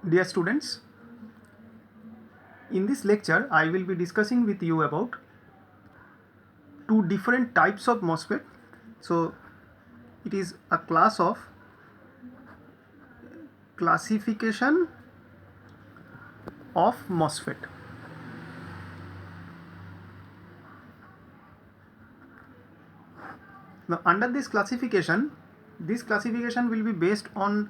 Dear students, in this lecture I will be discussing with you about two different types of MOSFET. So it is a class of classification of MOSFET. Now under this classification will be based on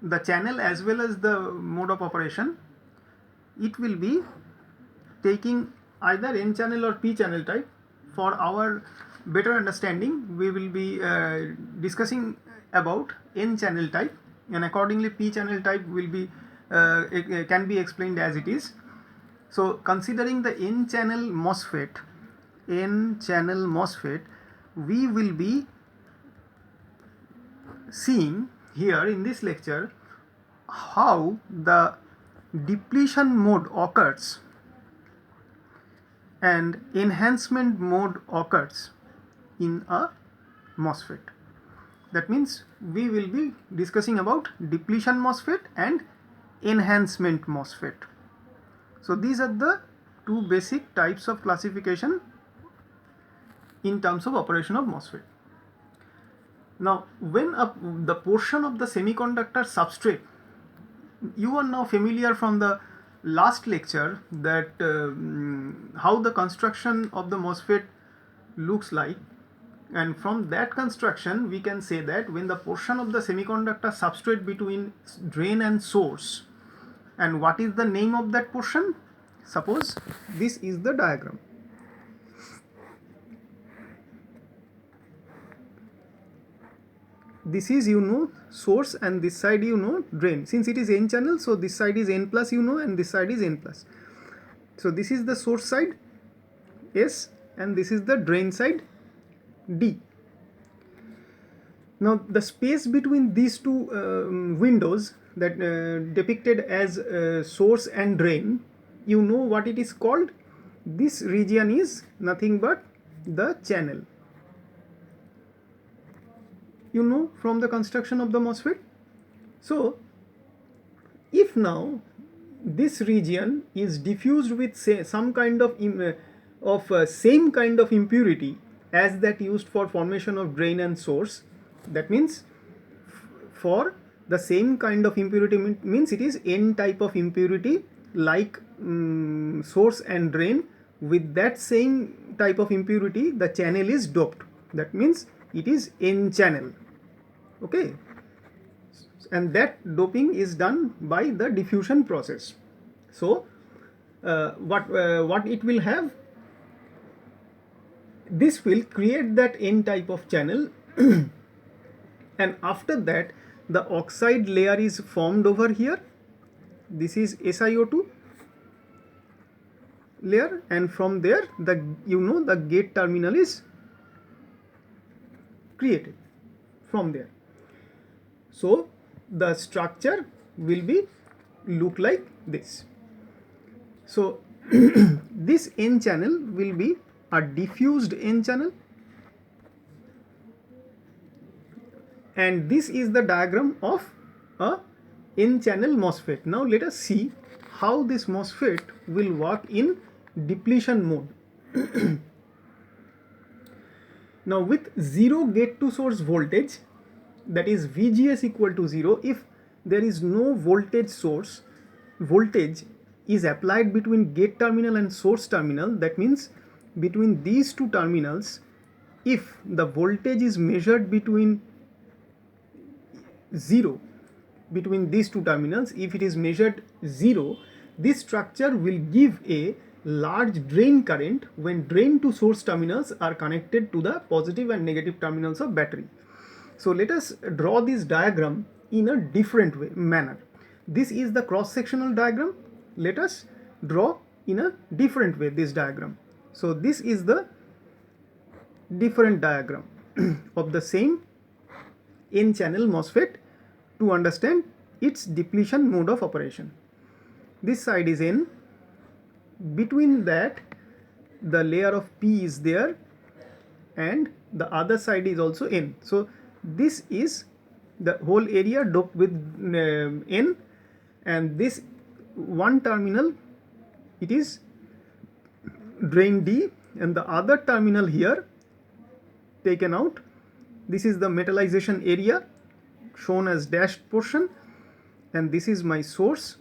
the channel as well as the mode of operation. It will be taking either N channel or P channel type. For our better understanding, we will be discussing about N channel type, and accordingly P channel type will be can be explained as it is. So considering the N channel MOSFET, we will be seeing here in this lecture how the depletion mode occurs and enhancement mode occurs in a MOSFET. That means we will be discussing about depletion MOSFET and enhancement MOSFET. So these are the two basic types of classification in terms of operation of MOSFET. Now when the portion of the semiconductor substrate, you are now familiar from the last lecture that how the construction of the MOSFET looks like, and from that construction we can say that when the portion of the semiconductor substrate between drain and source, and what is the name of that portion? Suppose this is the diagram. This is source, and this side drain. Since it is N channel, so this side is N plus and this side is N plus. So this is the source side S, and this is the drain side D. Now the space between these two windows that depicted as source and drain, you know what it is called? This region is nothing but the channel. You know from the construction of the MOSFET. So if now this region is diffused with say some kind of same kind of impurity as that used for formation of drain and source, that means for the same kind of impurity means it is N type of impurity like source and drain. With that same type of impurity the channel is doped, that means it is N channel. Okay, and that doping is done by the diffusion process. So what it will have, this will create that N type of channel and after that the oxide layer is formed over here. This is SiO2 layer, and from there the the gate terminal is created from there. So the structure will be look like this. So this N channel will be a diffused N channel, and this is the diagram of a N channel MOSFET. Now let us see how this MOSFET will work in depletion mode. Now with zero gate to source voltage, that is VGS equal to 0, if there is no voltage source, voltage is applied between gate terminal and source terminal, that means between these two terminals, if the voltage is measured between 0, between these two terminals, if it is measured 0, this structure will give a large drain current when drain to source terminals are connected to the positive and negative terminals of battery. So let us draw this diagram in a different manner. This is the cross-sectional diagram. Let us draw in a different way this diagram. So this is the different diagram of the same N channel MOSFET to understand its depletion mode of operation. This side is N, between that the layer of P is there, and the other side is also N. So this is the whole area doped with N, and this one terminal, it is drain D, and the other terminal here taken out. This is the metallization area shown as dashed portion, and this is my source.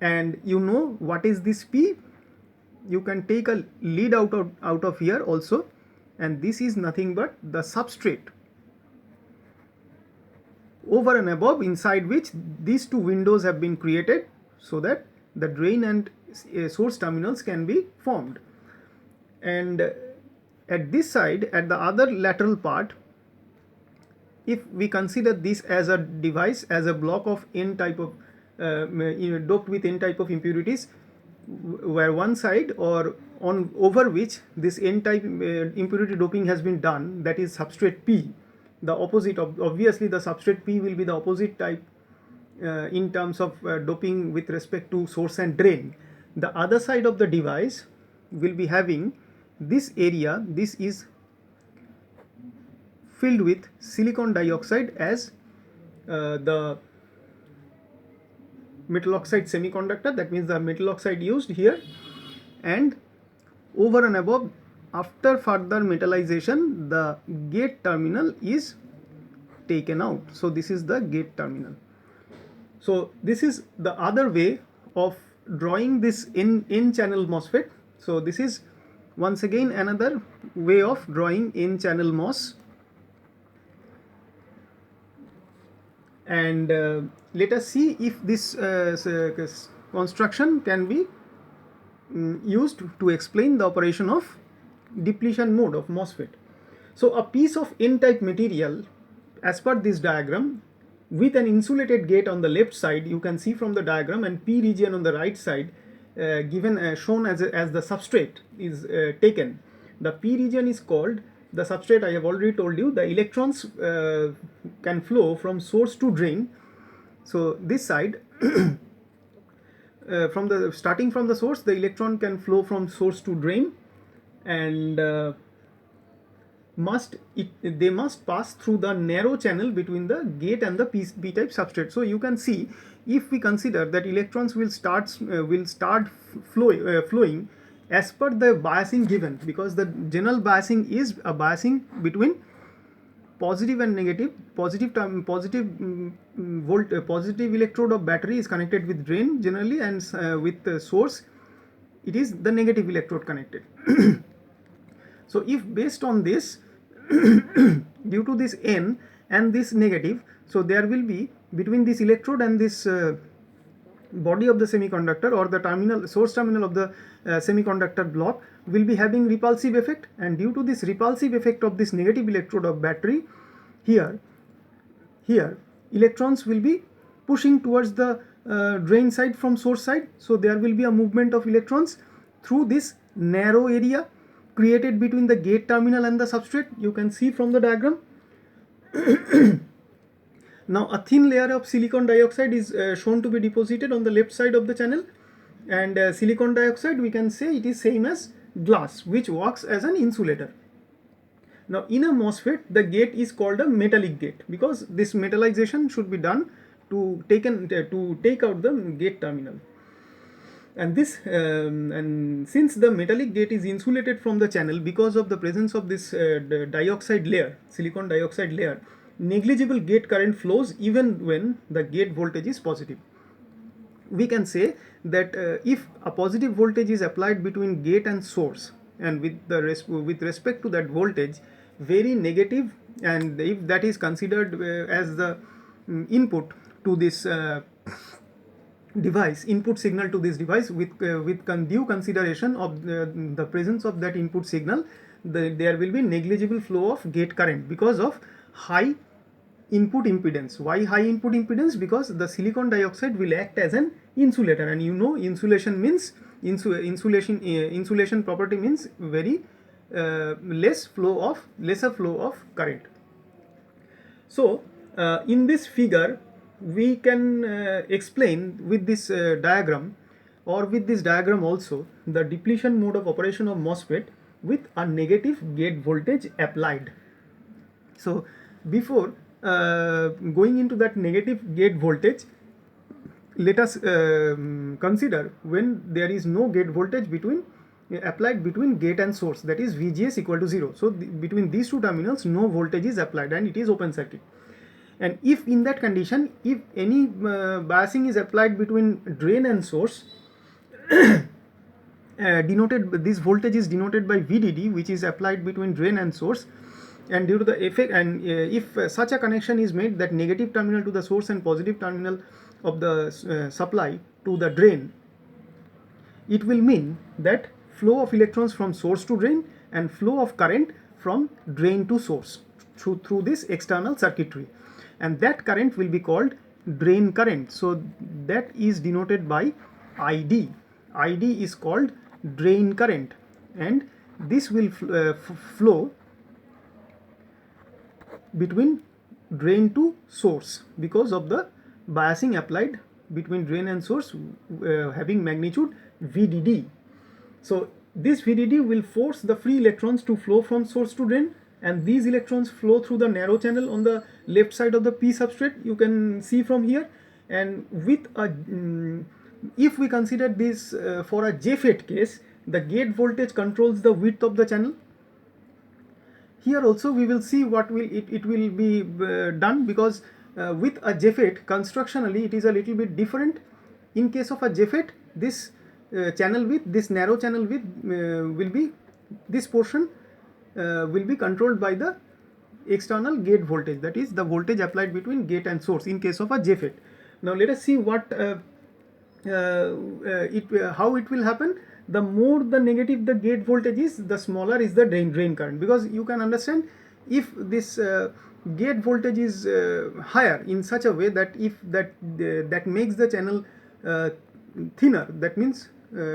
And you know what is this P? You can take a lead out of here also, and this is nothing but the substrate over and above, inside which these two windows have been created so that the drain and source terminals can be formed. And at this side, at the other lateral part, if we consider this as a device, as a block of N type of doped with N type of impurities, where one side or on over which this N type impurity doping has been done, that is substrate P. The opposite of, obviously the substrate P will be the opposite type in terms of doping with respect to source and drain. The other side of the device will be having this area. This is filled with silicon dioxide as the metal oxide semiconductor, that means the metal oxide used here. And over and above, after further metallization, the gate terminal is taken out. So this is the gate terminal. So this is the other way of drawing this N-channel MOSFET. So this is once again another way of drawing N-channel MOS. And let us see if this construction can be used to explain the operation of depletion mode of MOSFET. So a piece of N-type material, as per this diagram, with an insulated gate on the left side, you can see from the diagram, and P region on the right side, given shown as the substrate is taken. The P region is called the substrate. I have already told you the electrons can flow from source to drain. So this side starting from the source, the electron can flow from source to drain, and they must pass through the narrow channel between the gate and the p-type substrate. So you can see, if we consider that electrons will start flowing as per the biasing given, because the general biasing is a biasing between positive and negative. Positive electrode of battery is connected with drain generally, and with the source it is the negative electrode connected. So if based on this due to this N and this negative, so there will be between this electrode and this body of the semiconductor, or the source terminal of the semiconductor block, will be having repulsive effect, and due to this repulsive effect of this negative electrode of battery, here electrons will be pushing towards the drain side from source side. So there will be a movement of electrons through this narrow area created between the gate terminal and the substrate. You can see from the diagram. Now a thin layer of silicon dioxide is shown to be deposited on the left side of the channel, and silicon dioxide, we can say it is same as glass, which works as an insulator. Now in a MOSFET, the gate is called a metallic gate, because this metallization should be done to take out the gate terminal. And this and since the metallic gate is insulated from the channel because of the presence of this dioxide layer, silicon dioxide layer, negligible gate current flows even when the gate voltage is positive. We can say that if a positive voltage is applied between gate and source, and with respect to that voltage, very negative, and if that is considered as the input to this device, input signal to this device, with due consideration of the presence of that input signal, there will be negligible flow of gate current because of high input impedance. Why high input impedance? Because the silicon dioxide will act as an insulator, and you know insulation means insulation property means very lesser flow of current. So in this figure we can explain with this diagram, or with this diagram also, the depletion mode of operation of MOSFET with a negative gate voltage applied. So before going into that negative gate voltage, let us consider when there is no gate voltage applied between gate and source, that is VGS equal to 0. So between these two terminals no voltage is applied and it is open circuit. And if in that condition, if any biasing is applied between drain and source, this voltage is denoted by VDD, which is applied between drain and source. And due to the effect, and if such a connection is made, that negative terminal to the source and positive terminal of the supply to the drain, it will mean that flow of electrons from source to drain and flow of current from drain to source through this external circuitry, and that current will be called drain current. So that is denoted by ID. ID is called drain current, and this will flow between drain to source because of the biasing applied between drain and source having magnitude VDD. So this VDD will force the free electrons to flow from source to drain, and these electrons flow through the narrow channel on the left side of the P substrate, you can see from here. And with a if we consider this for a JFET case, the gate voltage controls the width of the channel. Here also we will see what it will be done, because with a JFET constructionally it is a little bit different. In case of a JFET, this channel width, this narrow channel width will be, this portion will be controlled by the external gate voltage, that is the voltage applied between gate and source in case of a JFET. Now let us see what how it will happen. The more the negative the gate voltage is, the smaller is the drain current, because you can understand, if this gate voltage is higher in such a way that if that makes the channel thinner, that means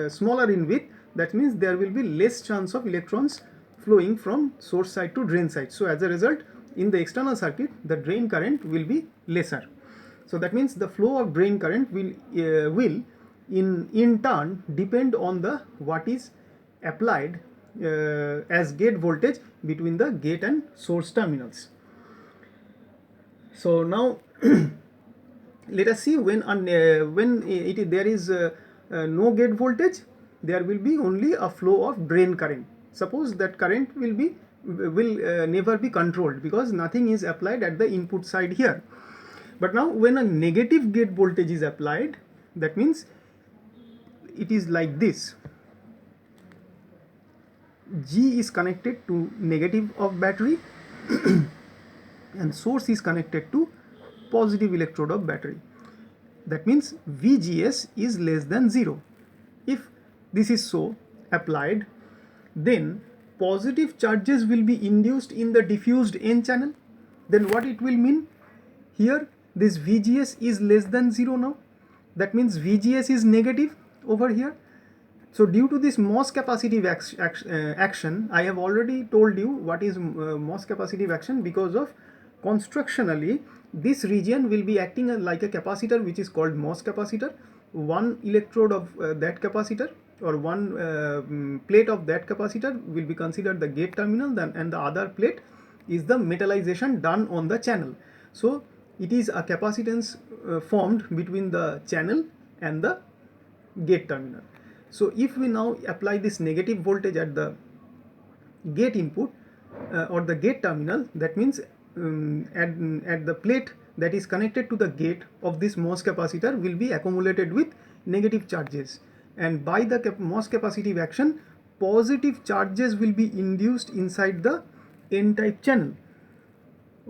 smaller in width, that means there will be less chance of electrons flowing from source side to drain side. So as a result, in the external circuit the drain current will be lesser. So that means the flow of drain current will in turn depend on the what is applied as gate voltage between the gate and source terminals. So now let us see when there is no gate voltage, there will be only a flow of drain current. Suppose that current will never be controlled because nothing is applied at the input side here. But now when a negative gate voltage is applied, that means it is like this. G is connected to negative of battery and source is connected to positive electrode of battery. That means VGS is less than 0. If this is so applied, then positive charges will be induced in the diffused N channel. Then what it will mean? Here this VGS is less than 0 now. That means VGS is negative over here. So due to this MOS capacitive action, I have already told you what is MOS capacitive action. Because of constructionally, this region will be acting like a capacitor, which is called MOS capacitor. One electrode of that capacitor, or one plate of that capacitor will be considered the gate terminal, and the other plate is the metallization done on the channel. So it is a capacitance formed between the channel and the gate terminal. So if we now apply this negative voltage at the gate input or the gate terminal, that means at the plate that is connected to the gate of this MOS capacitor will be accumulated with negative charges, and by the MOS capacitive action, positive charges will be induced inside the N-type channel.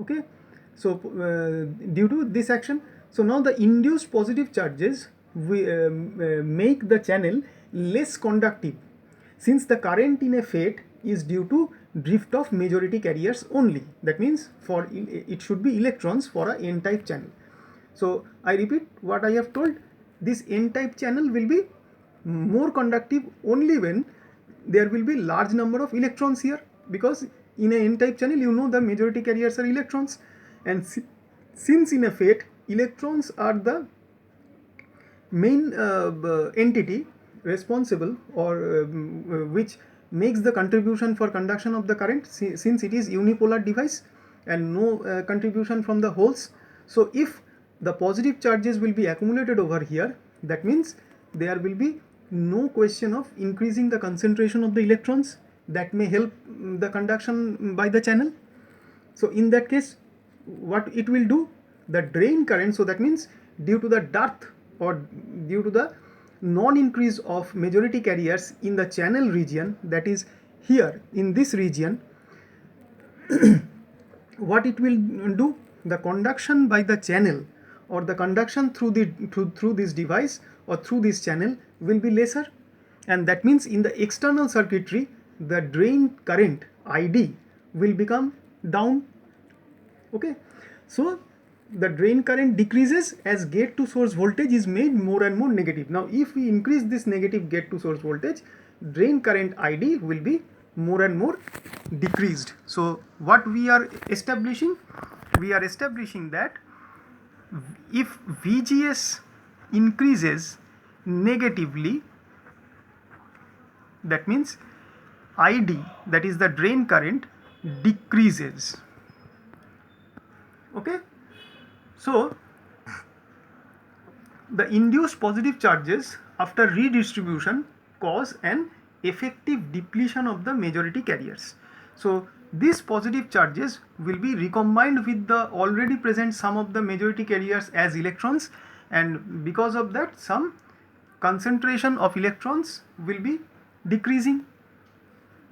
Okay, so due to this action, so now the induced positive charges make the channel less conductive, since the current in a FET is due to drift of majority carriers only. That means for it should be electrons for a N-type channel. So I repeat what I have told, this N-type channel will be more conductive only when there will be large number of electrons here, because in a N-type channel, you know, the majority carriers are electrons, and since in a FET electrons are the main entity responsible, or which makes the contribution for conduction of the current, since it is unipolar device, and no contribution from the holes. So if the positive charges will be accumulated over here, that means there will be no question of increasing the concentration of the electrons that may help the conduction by the channel. So in that case, what it will do, the drain current, so that means due to the dearth or due to the non-increase of majority carriers in the channel region, that is here in this region, what it will do, the conduction by the channel or the conduction through the through this device or through this channel will be lesser, and that means in the external circuitry the drain current ID will become down. Okay, so the drain current decreases as gate to source voltage is made more and more negative. Now if we increase this negative gate to source voltage, drain current ID will be more and more decreased. So what we are establishing? We are establishing that if VGS increases negatively, that means ID, that is the drain current, decreases. Okay, so the induced positive charges after redistribution cause an effective depletion of the majority carriers. So these positive charges will be recombined with the already present sum of the majority carriers as electrons, and because of that some concentration of electrons will be decreasing,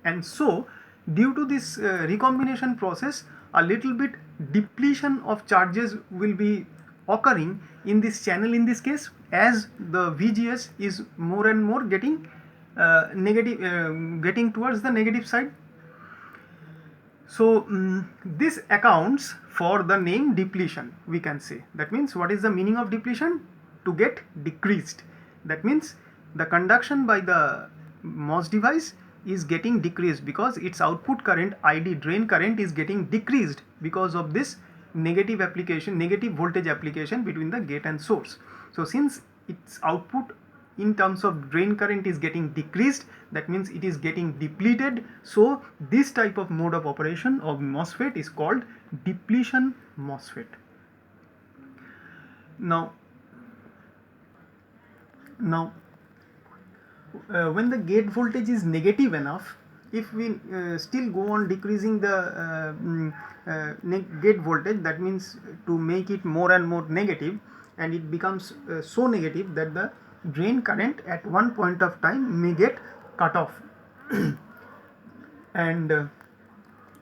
and so due to this recombination process a little bit depletion of charges will be occurring in this channel in this case, as the VGS is more and more getting getting towards the negative side. So this accounts for the name depletion, we can say. That means what is the meaning of depletion? To get decreased. That means the conduction by the MOS device is getting decreased because its output current ID, drain current, is getting decreased because of this negative application, negative voltage application between the gate and source. So since its output in terms of drain current is getting decreased, that means it is getting depleted. So this type of mode of operation of MOSFET is called depletion MOSFET. Now when the gate voltage is negative enough, if we still go on decreasing the gate voltage, that means to make it more and more negative, and it becomes so negative that the drain current at one point of time may get cut off. And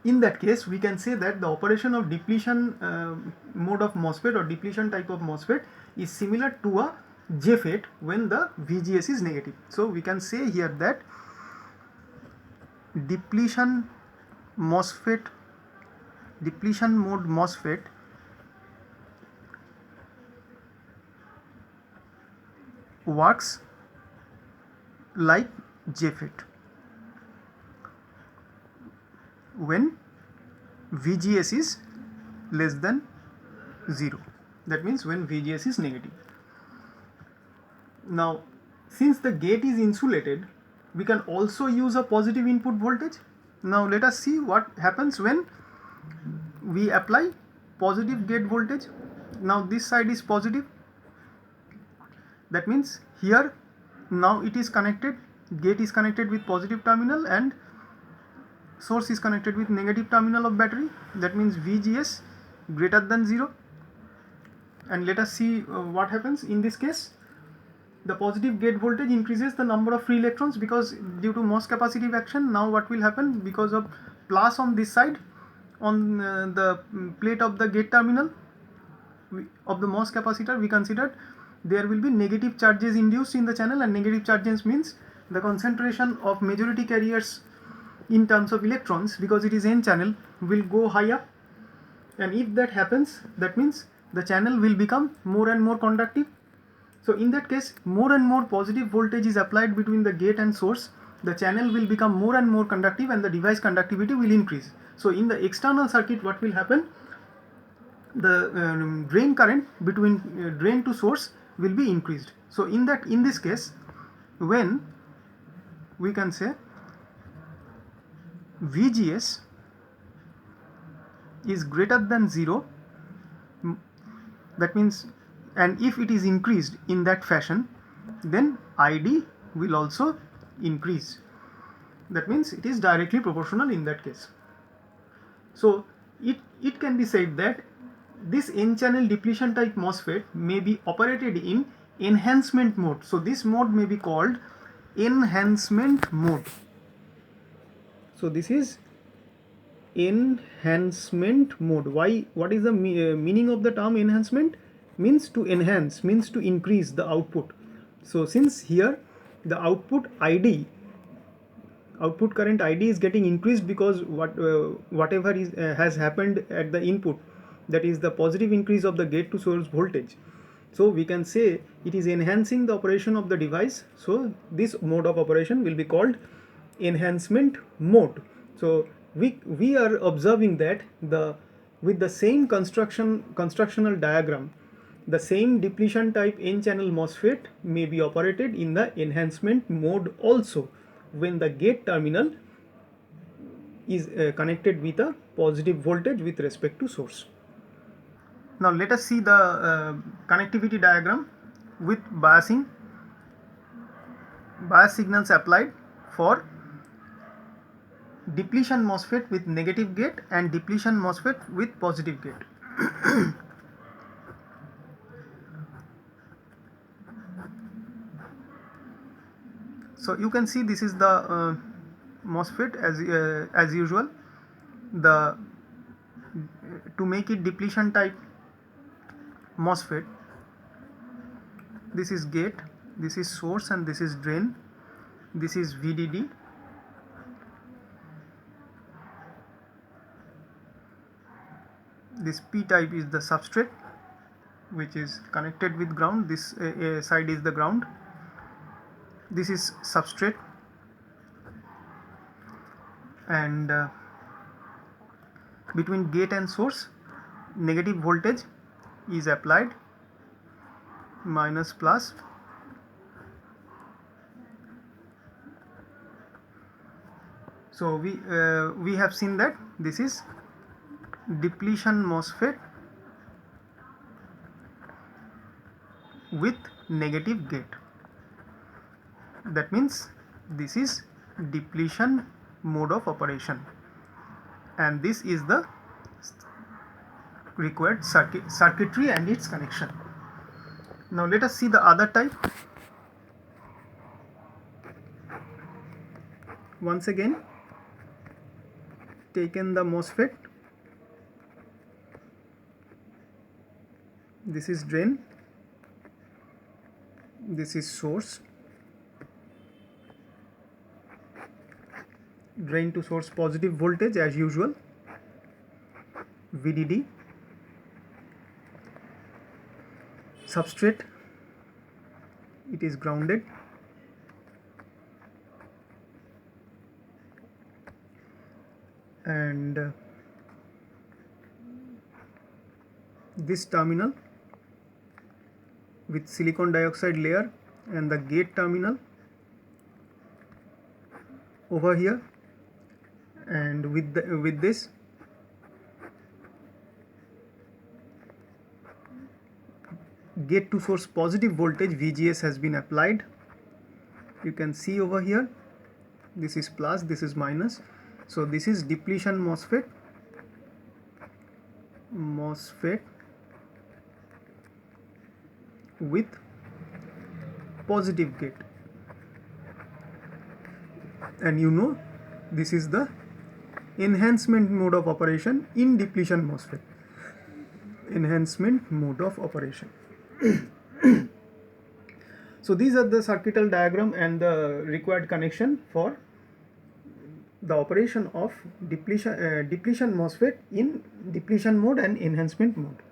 in that case we can say that the operation of depletion mode of MOSFET or depletion type of MOSFET is similar to a JFET when the VGS is negative. So we can say here that depletion MOSFET, depletion mode MOSFET works like JFET when VGS is less than 0. That means when VGS is negative. Now since the gate is insulated, we can also use a positive input voltage. Now let us see what happens when we apply positive gate voltage. Now this side is positive, that means here now it is connected, gate is connected with positive terminal and source is connected with negative terminal of battery. That means VGS greater than 0, and let us see what happens in this case. The positive gate voltage increases the number of free electrons because due to MOS capacitive action. Now what will happen, because of plus on this side on the plate of the gate terminal of the MOS capacitor, we considered there will be negative charges induced in the channel, and negative charges means the concentration of majority carriers in terms of electrons, because it is n channel, will go higher, and if that happens, that means the channel will become more and more conductive. So in that case, more and more positive voltage is applied between the gate and source, the channel will become more and more conductive and the device conductivity will increase. So in the external circuit, what will happen, the drain current between drain to source will be increased. So in this case, when we can say VGS is greater than 0, that means, and if it is increased in that fashion, then ID will also increase. That means it is directly proportional in that case. So it can be said that this n-channel depletion type MOSFET may be operated in enhancement mode. So this mode may be called enhancement mode. So this is enhancement mode. Why? What is the meaning of the term enhancement? Means to enhance, means to increase the output. So since here the output current ID is getting increased because whatever has happened at the input, that is the positive increase of the gate to source voltage. So we can say it is enhancing the operation of the device. So this mode of operation will be called enhancement mode. So we are observing that with the same constructional diagram, the same depletion type n-channel MOSFET may be operated in the enhancement mode also, when the gate terminal is connected with a positive voltage with respect to source. Now let us see the connectivity diagram with bias signals applied for depletion MOSFET with negative gate and depletion MOSFET with positive gate. So you can see this is the MOSFET as usual. To make it depletion type MOSFET, this is gate, this is source, and this is drain. This is VDD. This P type is the substrate which is connected with ground. This side is the ground. This is substrate, and between gate and source negative voltage is applied, minus plus. So we have seen that this is depletion MOSFET with negative gate. That means this is depletion mode of operation, and this is the required circuitry and its connection. Now let us see the other type. Once again, taken the MOSFET, this is drain, this is source, drain to source positive voltage as usual, VDD, substrate, it is grounded, and this terminal with silicon dioxide layer, and the gate terminal over here, and with this gate to source positive voltage VGS has been applied. You can see over here, this is plus, this is minus. So this is depletion MOSFET with positive gate, and you know this is the enhancement mode of operation in depletion MOSFET. Enhancement mode of operation. So these are the circuital diagram and the required connection for the operation of depletion MOSFET in depletion mode and enhancement mode.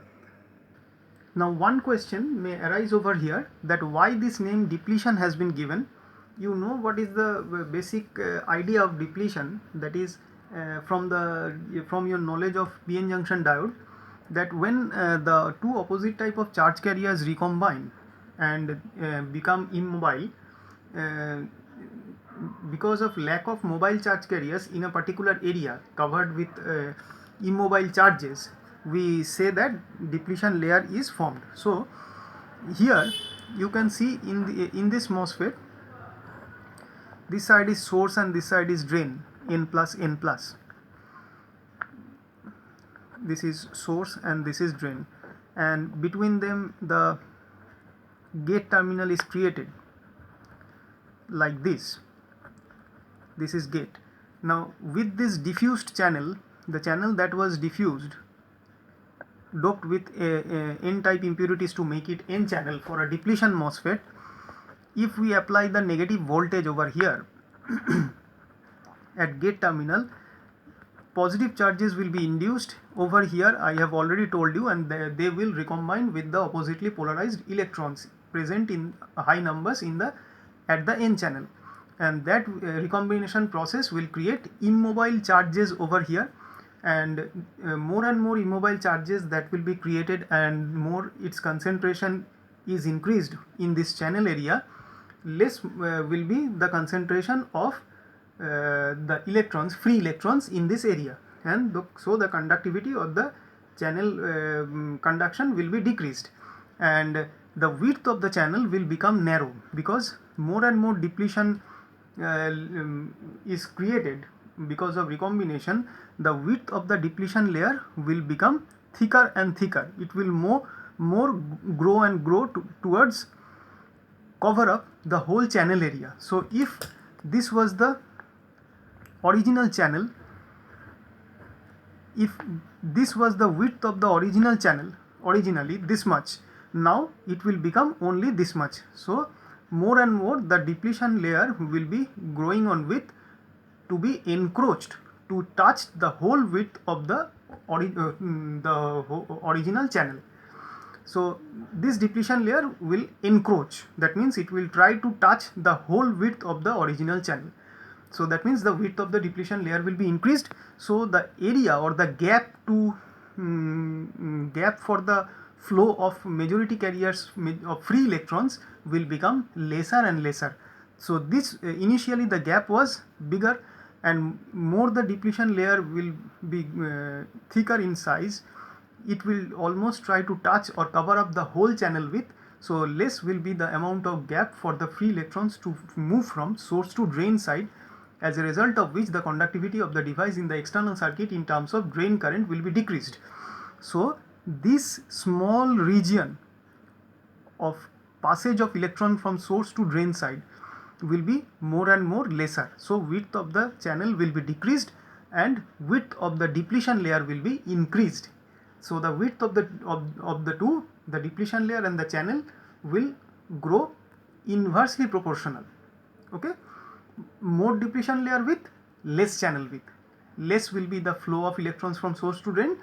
Now one question may arise over here, that why this name depletion has been given. You know what is the basic idea of depletion, that is from your knowledge of PN junction diode, that when the two opposite type of charge carriers recombine and become immobile because of lack of mobile charge carriers in a particular area covered with immobile charges, we say that depletion layer is formed. So here you can see in this MOSFET, this side is source and this side is drain, n plus n plus. This is source and this is drain, and between them the gate terminal is created like this. This is gate. Now with this diffused channel, the channel that was diffused, doped with n-type impurities to make it n channel for a depletion MOSFET, if we apply the negative voltage over here at gate terminal, positive charges will be induced over here, I have already told you, and they will recombine with the oppositely polarized electrons present in high numbers at the n channel, and that recombination process will create immobile charges over here, and more and more immobile charges that will be created, and more its concentration is increased in this channel area, less will be the concentration of the electrons, free electrons in this area, and so the conductivity of the channel conduction will be decreased, and the width of the channel will become narrow, because more and more depletion is created because of recombination. The width of the depletion layer will become thicker and thicker. It will more grow and grow towards cover up the whole channel area. So if this was the original channel, if this was the width of the original channel, originally this much, now it will become only this much. So more and more the depletion layer will be growing on width to be encroached to touch the whole width of the original channel. So this depletion layer will encroach, that means it will try to touch the whole width of the original channel. So that means the width of the depletion layer will be increased, so the area or the gap to gap for the flow of majority carriers of free electrons will become lesser and lesser. So this initially the gap was bigger, and more the depletion layer will be thicker in size, it will almost try to touch or cover up the whole channel width, so less will be the amount of gap for the free electrons to move from source to drain side, as a result of which the conductivity of the device in the external circuit in terms of drain current will be decreased. So this small region of passage of electron from source to drain side will be more and more lesser. So width of the channel will be decreased and width of the depletion layer will be increased. So the width of the two, the depletion layer and the channel, will grow inversely proportional. Okay, more depletion layer width, less channel width, less will be the flow of electrons from source to drain,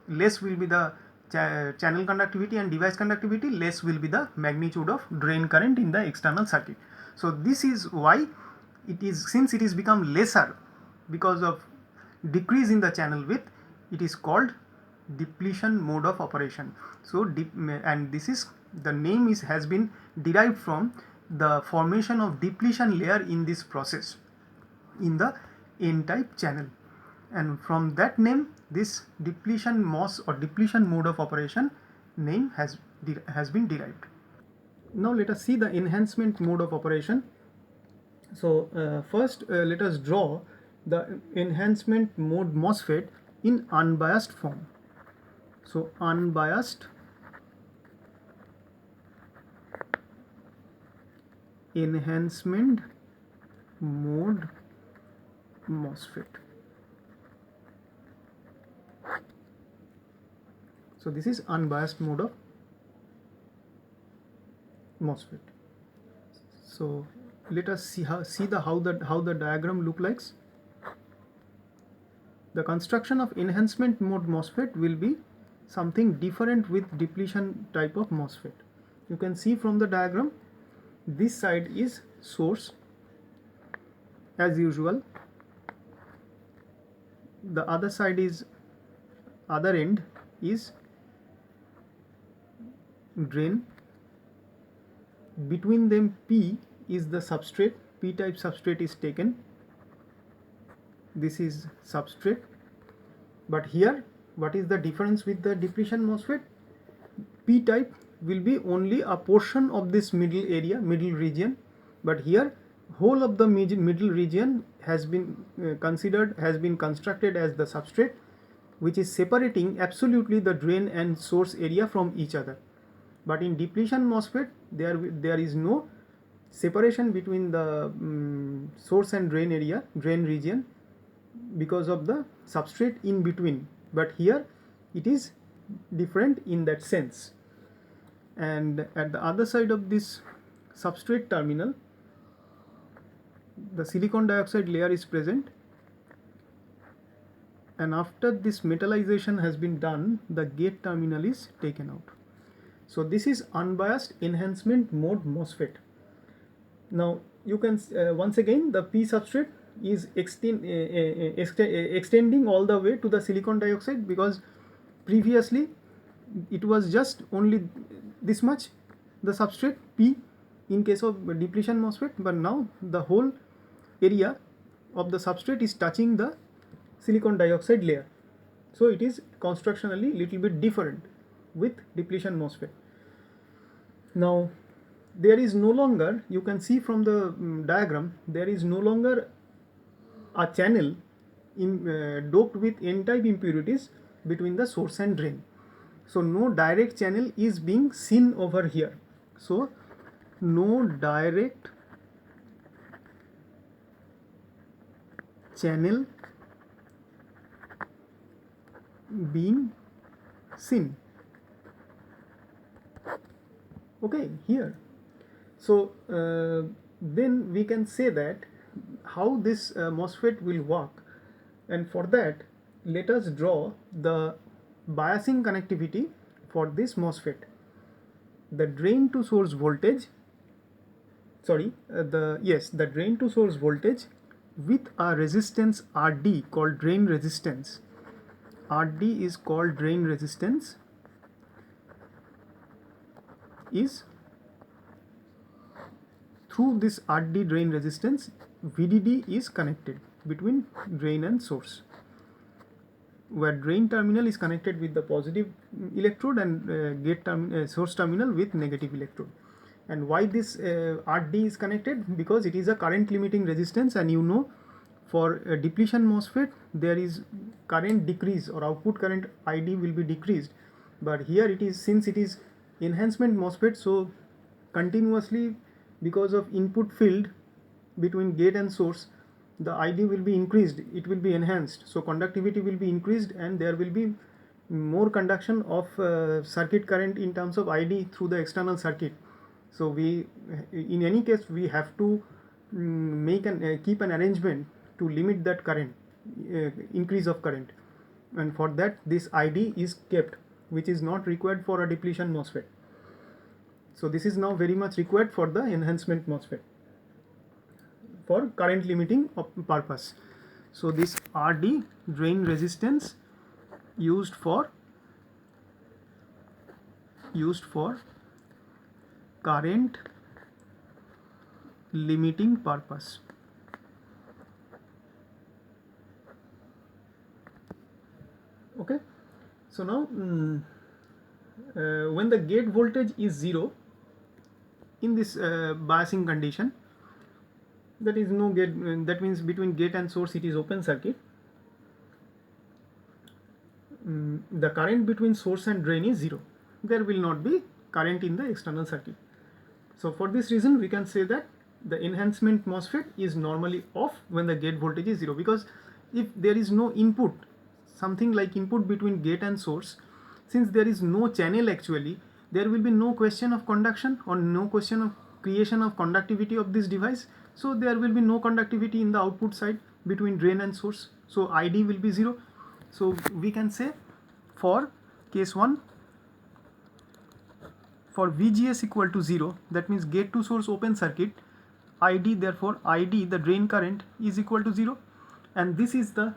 less will be the channel conductivity and device conductivity, less will be the magnitude of drain current in the external circuit. So this is why it is, since it is become lesser because of decrease in the channel width, it is called depletion mode of operation. So and this is, the name has been derived from the formation of depletion layer in this process in the n-type channel, and from that name this depletion MOS or depletion mode of operation name has been derived. Now let us see the enhancement mode of operation. So first let us draw the enhancement mode MOSFET in unbiased form. So unbiased enhancement mode MOSFET. So this is unbiased mode of MOSFET. So let us see how the diagram look like. The construction of enhancement mode MOSFET will be something different with depletion type of MOSFET. You can see from the diagram, this side is source as usual, the other side is, other end is drain, between them P is the substrate, P type substrate is taken, this is substrate, But here, what is the difference with the depletion MOSFET? P type will be only a portion of this middle area, middle region, but here whole of the middle region has been considered, has been constructed as the substrate, which is separating absolutely the drain and source area from each other. But in depletion MOSFET, there is no separation between the source and drain area, drain region, because of the substrate in between. But here it is different in that sense. And at the other side of this substrate terminal, the silicon dioxide layer is present, and after this metallization has been done, the gate terminal is taken out. So this is unbiased enhancement mode MOSFET. Now you can once again, the P substrate is extending all the way to the silicon dioxide, because previously it was just only this much, the substrate P in case of depletion MOSFET, but now the whole area of the substrate is touching the silicon dioxide layer. So it is constructionally little bit different with depletion MOSFET. Now there is no longer, you can see from the diagram, there is no longer a channel doped with n-type impurities between the source and drain. So no direct channel is being seen over here. So no direct channel being seen. Okay, here. So then we can say that how this MOSFET will work, and for that let us draw the biasing connectivity for this MOSFET. The drain to source voltage, the drain to source voltage with a resistance RD called drain resistance. RD is called drain resistance, is through this RD drain resistance, VDD is connected between drain and source, where drain terminal is connected with the positive electrode and source terminal with negative electrode. And why this RD is connected? Because it is a current limiting resistance, and you know, for depletion MOSFET there is current decrease, or output current ID will be decreased, but here it is, since it is enhancement MOSFET, so continuously, because of input field between gate and source, the ID will be increased, it will be enhanced, so conductivity will be increased, and there will be more conduction of circuit current in terms of ID through the external circuit. So we, in any case, we have to keep an arrangement to limit that current, increase of current, and for that this ID is kept, which is not required for a depletion MOSFET. So this is now very much required for the enhancement MOSFET for current limiting purpose. So this RD drain resistance used for current limiting purpose. Okay, so now when the gate voltage is 0 in this biasing condition, that is no gate, that means between gate and source it is open circuit, the current between source and drain is 0, there will not be current in the external circuit. So for this reason we can say that the enhancement MOSFET is normally off when the gate voltage is 0, because if there is no input, something like input between gate and source, since there is no channel actually, there will be no question of conduction or no question of creation of conductivity of this device, so there will be no conductivity in the output side between drain and source, so ID will be 0. So we can say for case 1, for VGS equal to 0, that means gate to source open circuit, ID, therefore ID, the drain current, is equal to 0, and this is the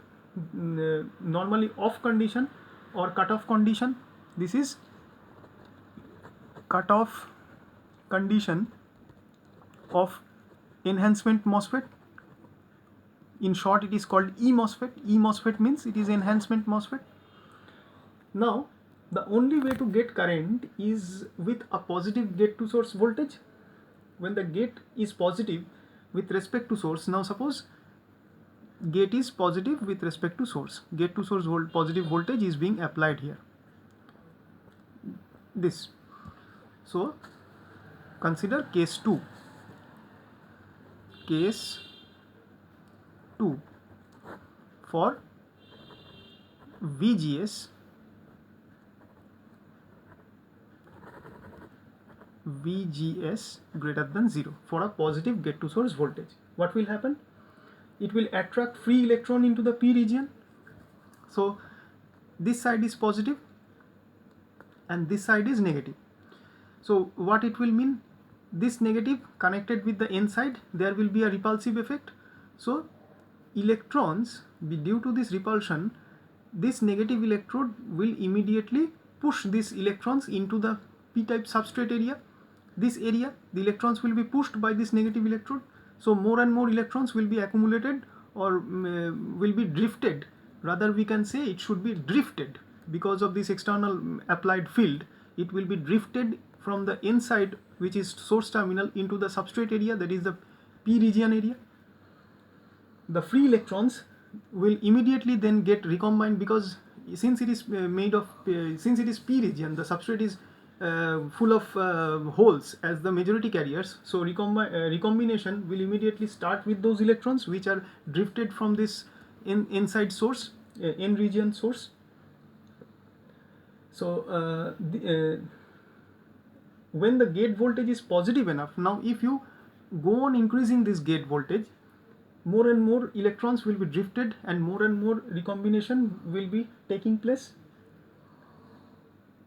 normally off condition or cutoff condition. This is cutoff condition of enhancement MOSFET. In short, it is called E MOSFET. E MOSFET means it is enhancement MOSFET. Now the only way to get current is with a positive gate to source voltage. When the gate is positive with respect to source, now suppose gate is positive with respect to source, gate to source positive voltage is being applied here, this. So consider case 2. Case 2 for VGS greater than 0 for a positive gate to source voltage. What will happen? It will attract free electron into the p region. So this side is positive and this side is negative. So what it will mean? This negative connected with the n side, there will be a repulsive effect. So electrons, due to this repulsion, this negative electrode will immediately push these electrons into the p-type substrate area. This area, the electrons will be pushed by this negative electrode. So more and more electrons will be accumulated or will be drifted. Rather, we can say it should be drifted because of this external applied field. It will be drifted from the n side, which is source terminal, into the substrate area, that is the p region area. The free electrons will immediately then get recombined, because since it is made of since it is p region, the substrate is full of holes as the majority carriers. So recombination will immediately start with those electrons which are drifted from this inside source, n region source. So when the gate voltage is positive enough, now if you go on increasing this gate voltage, more and more electrons will be drifted and more recombination will be taking place.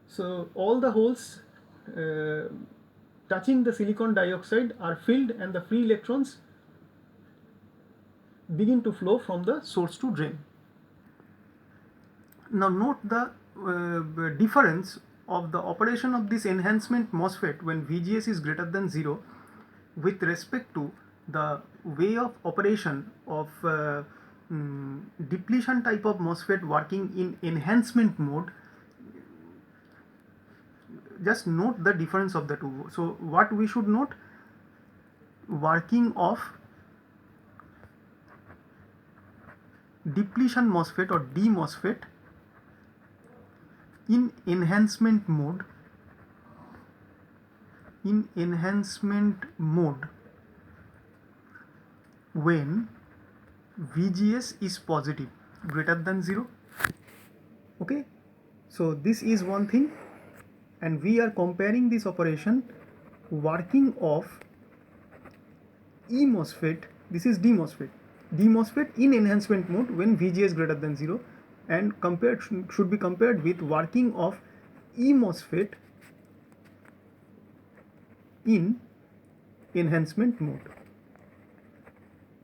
So all the holes touching the silicon dioxide are filled and the free electrons begin to flow from the source to drain. Now note the difference of the operation of this enhancement MOSFET when VGS is greater than 0 with respect to the way of operation of depletion type of MOSFET working in enhancement mode. Just note the difference of the two. So what we should note: working of depletion MOSFET or DMOSFET in enhancement mode, when VGS is positive greater than 0. Okay, so this is one thing, and we are comparing this operation working of E-MOSFET, this is DMOSFET in enhancement mode when VGS greater than 0, and should be compared with working of E-MOSFET in enhancement mode.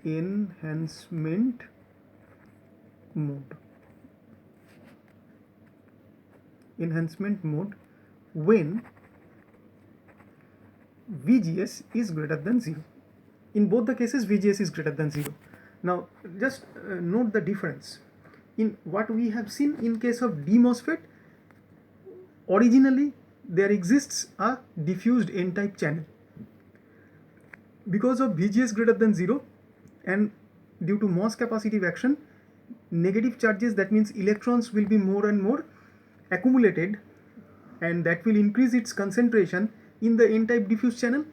Enhancement mode when VGS is greater than 0. In both the cases, VGS is greater than 0. Now just note the difference. In what we have seen in case of DMOSFET, originally there exists a diffused n-type channel. Because of VGS greater than 0 and due to MOS capacitive action, negative charges, that means electrons, will be more and more accumulated, and that will increase its concentration in the n-type diffuse channel,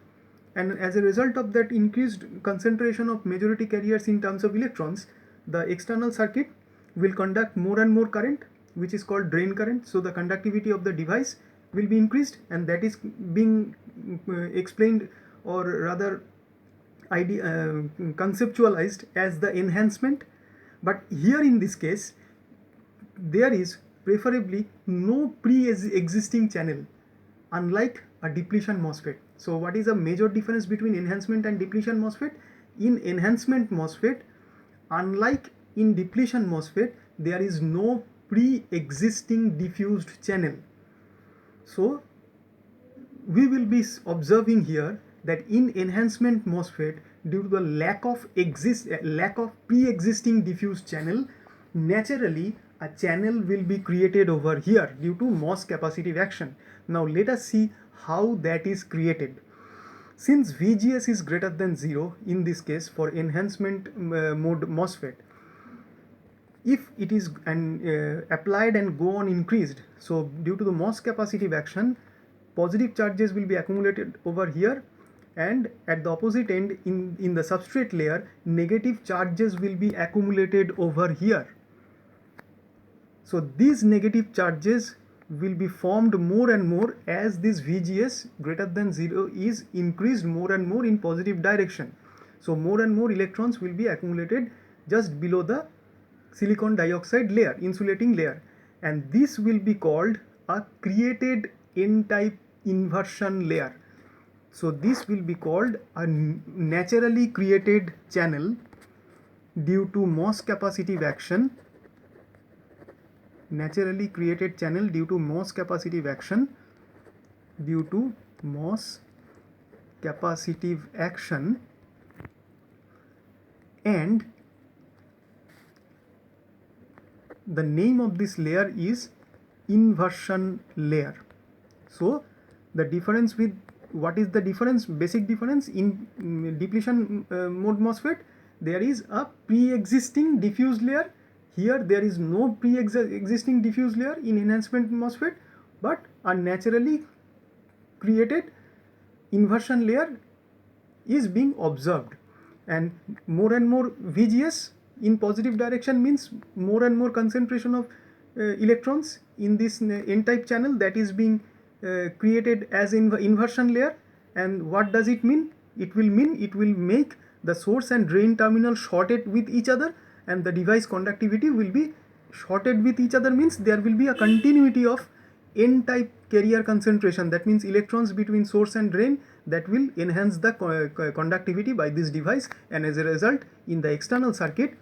and as a result of that increased concentration of majority carriers in terms of electrons, the external circuit will conduct more and more current, which is called drain current. So the conductivity of the device will be increased, and that is being explained, or rather conceptualized as the enhancement. But here in this case, there is preferably no pre-existing channel, unlike a depletion MOSFET. So what is a major difference between enhancement and depletion MOSFET? In enhancement MOSFET, unlike in depletion MOSFET, there is no pre-existing diffused channel. So we will be observing here that in enhancement MOSFET, due to the lack of pre-existing diffused channel, naturally a channel will be created over here due to MOS capacitive action. Now let us see how that is created. Since VGS is greater than 0 in this case for enhancement mode MOSFET, if it is applied and go on increased, so due to the MOS capacitive action, positive charges will be accumulated over here, and at the opposite end in the substrate layer, negative charges will be accumulated over here. So these negative charges will be formed more and more as this VGS greater than 0 is increased more and more in positive direction. So more and more electrons will be accumulated just below the silicon dioxide layer, insulating layer, and this will be called a created n-type inversion layer. So this will be called a naturally created channel due to MOS capacitive action. Naturally created channel due to MOS capacitive action, due to MOS capacitive action, and the name of this layer is inversion layer. So the difference with, what is the difference, basic difference in depletion mode MOSFET? There is a pre-existing diffuse layer. Here there is no pre-existing diffuse layer in enhancement MOSFET, but a naturally created inversion layer is being observed, and more VGS in positive direction means more and more concentration of electrons in this n-type channel that is being created as inversion layer. And what does it mean? It will make the source and drain terminal shorted with each other, and the device conductivity will be shorted with each other, means there will be a continuity of n-type carrier concentration. That means electrons between source and drain, that will enhance the conductivity by this device, and as a result in the external circuit,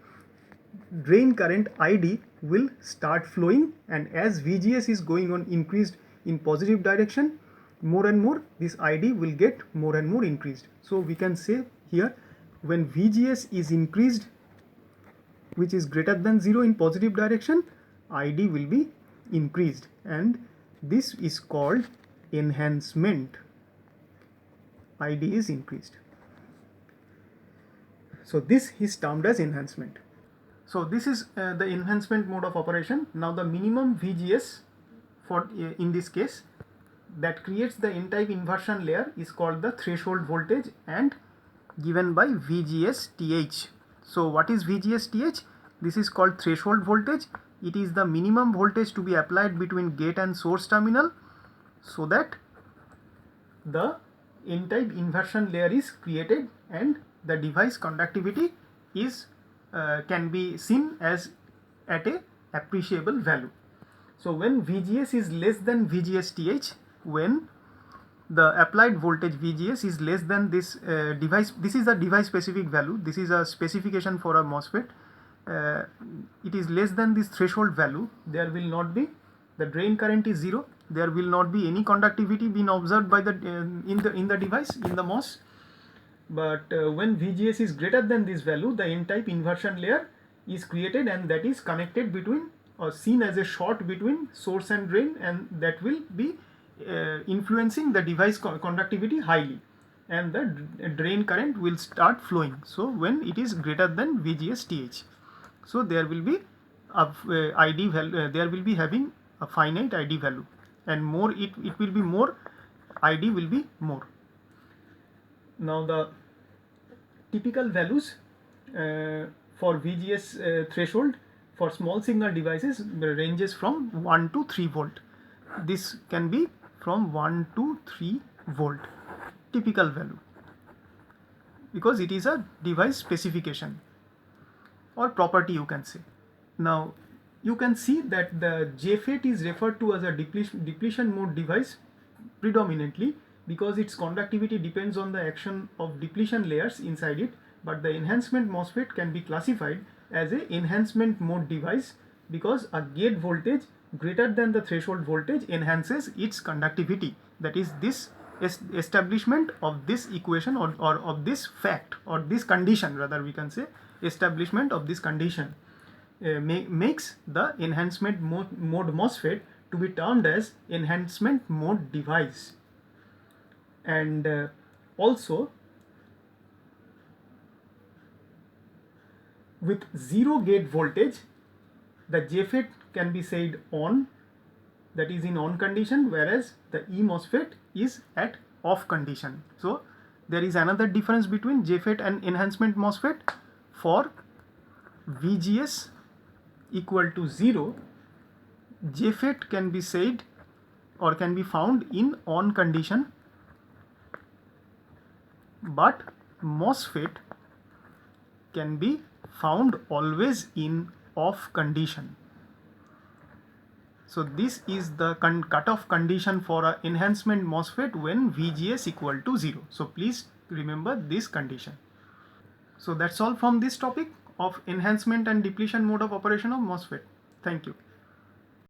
drain current ID will start flowing, and as VGS is going on increased in positive direction, more and more this ID will get more and more increased. So we can say here, when VGS is increased, which is greater than 0 in positive direction, ID will be increased, and this is called enhancement. ID is increased. So this is termed as enhancement. So this is the enhancement mode of operation. Now the minimum VGS for in this case that creates the n-type inversion layer is called the threshold voltage and given by VGS TH. So what is VGS TH? This is called threshold voltage. It is the minimum voltage to be applied between gate and source terminal so that the n-type inversion layer is created and the device conductivity is can be seen as at a appreciable value. So when VGS is less than VGS TH, when the applied voltage VGS is less than this device, this is the device specific value, this is a specification for a MOSFET, it is less than this threshold value, there will not be, the drain current is 0, there will not be any conductivity being observed by the in the device, in the MOS. But when VGS is greater than this value, the n-type inversion layer is created, and that is connected between or seen as a short between source and drain, and that will be influencing the device conductivity highly, and the drain current will start flowing. So when it is greater than VGS TH, so there will be a ID value, there will be having a finite ID value, and more it will be more, ID will be more. Now the typical values for VGS threshold for small signal devices ranges from 1 to 3 volt. This can be from 1 to 3 volt typical value, because it is a device specification or property, you can say. Now you can see that the JFET is referred to as a depletion mode device predominantly because its conductivity depends on the action of depletion layers inside it, but the enhancement MOSFET can be classified as a enhancement mode device because a gate voltage greater than the threshold voltage enhances its conductivity. That is this establishment of this equation or of this fact, or this condition rather, we can say establishment of this condition. makes the enhancement mode MOSFET to be termed as enhancement mode device. And also with zero gate voltage, the JFET can be said on, that is in on condition, whereas the eMOSFET is at off condition. So there is another difference between JFET and enhancement MOSFET. For VGS equal to 0, JFET can be said or can be found in on condition, but MOSFET can be found always in off condition. So this is the cutoff condition for an enhancement MOSFET when VGS equal to 0. So please remember this condition. So that's all from this topic of enhancement and depletion mode of operation of MOSFET. Thank you.